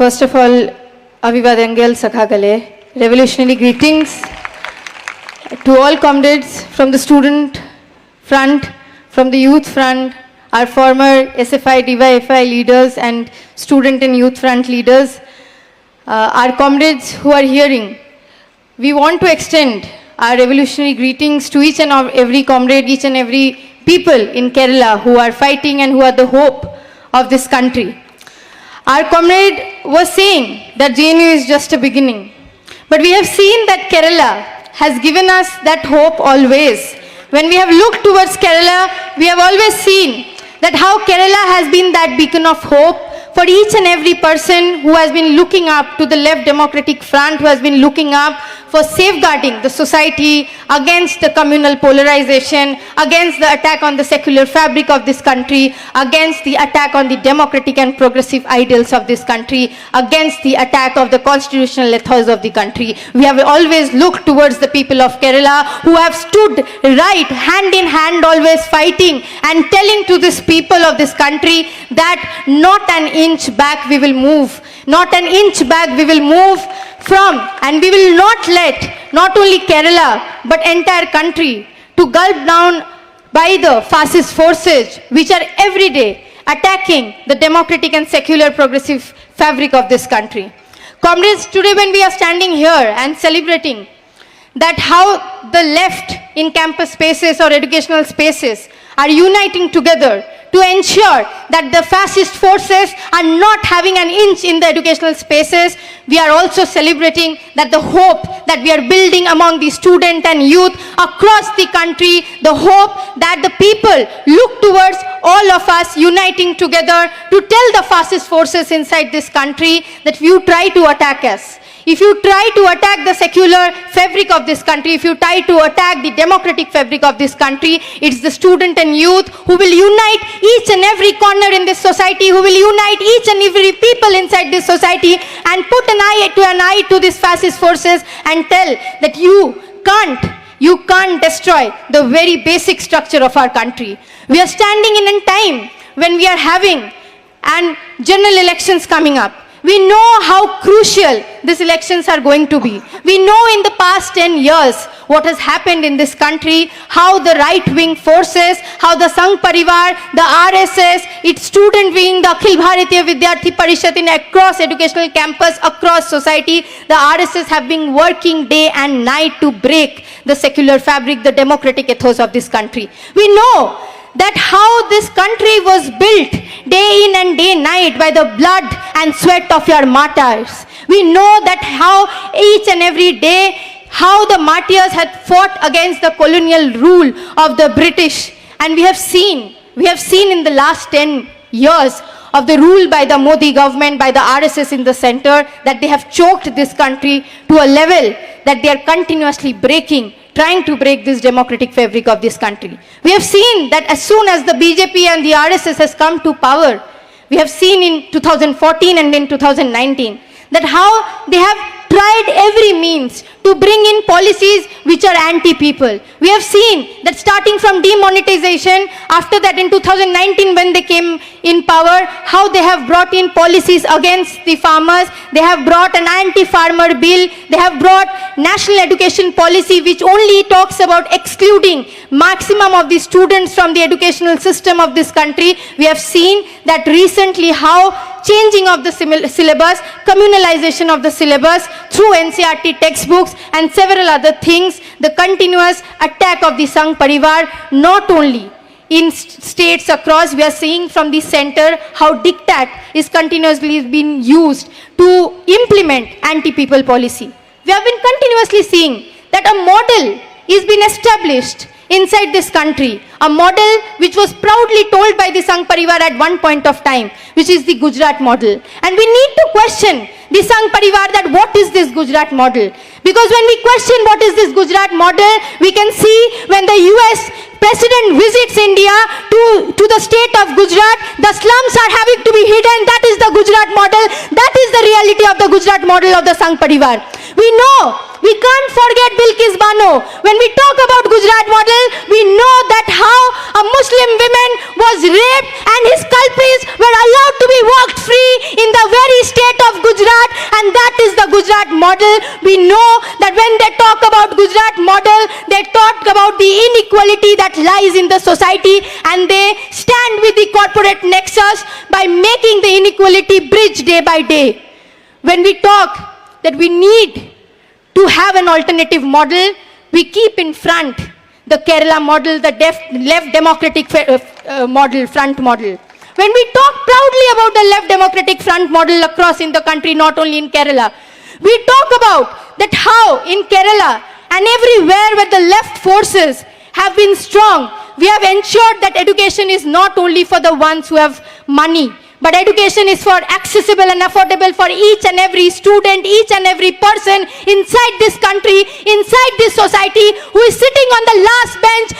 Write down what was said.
First of all, Avivadangal Sakhagale, revolutionary greetings to all comrades from the student front, from the youth front, our former SFI, DYFI leaders and student and youth front leaders, our comrades who are hearing. We want to extend our revolutionary greetings to each and every comrade, each and every people in Kerala who are fighting and who are the hope of this country. Our comrade was saying that JNU is just a beginning. But we have seen that Kerala has given us that hope always. When we have looked towards Kerala, we have always seen that how Kerala has been that beacon of hope for each and every person who has been looking up to the left democratic front, who has been looking up for safeguarding the society against the communal polarization, against the attack on the secular fabric of this country, against the attack on the democratic and progressive ideals of this country, against the attack of the constitutional ethos of the country. We have always looked towards the people of Kerala who have stood right, hand in hand, always fighting and telling to this people of this country that not an inch back we will move, not an inch back we will move from, and we will not let not only Kerala but entire country to gulp down by the fascist forces which are every day attacking the democratic and secular progressive fabric of this country. Comrades, today when we are standing here and celebrating that how the left in campus spaces or educational spaces are uniting together to ensure that the fascist forces are not having an inch in the educational spaces, we are also celebrating that the hope that we are building among the student and youth across the country, the hope that the people look towards all of us uniting together to tell the fascist forces inside this country that if you try to attack us, if you try to attack the secular fabric of this country, if you try to attack the democratic fabric of this country, it's the student and youth who will unite each and every corner in this society, who will unite each and every people inside this society and put an eye to these fascist forces and tell that you can't destroy the very basic structure of our country. We are standing in a time when we are having general elections coming up. We know how crucial these elections are going to be. We know in the past 10 years what has happened in this country, how the right-wing forces, how the Sangh Parivar, the RSS, its student wing, the Akhil Bharatiya Vidyarthi Parishad in across educational campus, across society, the RSS have been working day and night to break the secular fabric, the democratic ethos of this country. We know that how this country was built day in and day night by the blood and sweat of your martyrs. We know that how each and every day how the martyrs had fought against the colonial rule of the British. And we have seen in the last 10 years of the rule by the Modi government, by the RSS in the center, that they have choked this country to a level that they are continuously trying to break this democratic fabric of this country. We have seen that as soon as the BJP and the RSS has come to power, we have seen in 2014 and in 2019 that how they have tried every means to bring in policies which are anti-people. We have seen that starting from demonetization, after that in 2019 when they came in power, how they have brought in policies against the farmers. They have brought an anti-farmer bill. They have brought national education policy which only talks about excluding maximum of the students from the educational system of this country. We have seen that recently how changing of the syllabus, communalization of the syllabus through NCERT textbooks and several other things, the continuous attack of the Sangh Parivar, not only in states across, we are seeing from the center how diktat is continuously being used to implement anti-people policy. We have been continuously seeing that a model is being established inside this country, a model which was proudly told by the Sangh Parivar at one point of time, which is the Gujarat model. And we need to question the Sangh Parivar that what is this Gujarat model? Because when we question what is this Gujarat model, we can see when the US President visits India to the state of Gujarat, the slums are having to be hidden. That is the Gujarat model. That is the reality of the Gujarat model of the Sangh Parivar. We know, we can't forget Bilkis Bano. When we talk about Gujarat model, we know that how a Muslim woman was raped and his culprits were allowed to be walked free in the very state of Gujarat. Gujarat, and that is the Gujarat model. We know that when they talk about Gujarat model, they talk about the inequality that lies in the society, and they stand with the corporate nexus by making the inequality bridge day by day. When we talk that we need to have an alternative model, we keep in front the Kerala model, the left democratic model, front model. When we talk proudly about the left democratic front model across in the country, not only in Kerala, we talk about that how in Kerala and everywhere where the left forces have been strong, we have ensured that education is not only for the ones who have money, but education is for accessible and affordable for each and every student, each and every person inside this country, inside this society who is sitting on the last bench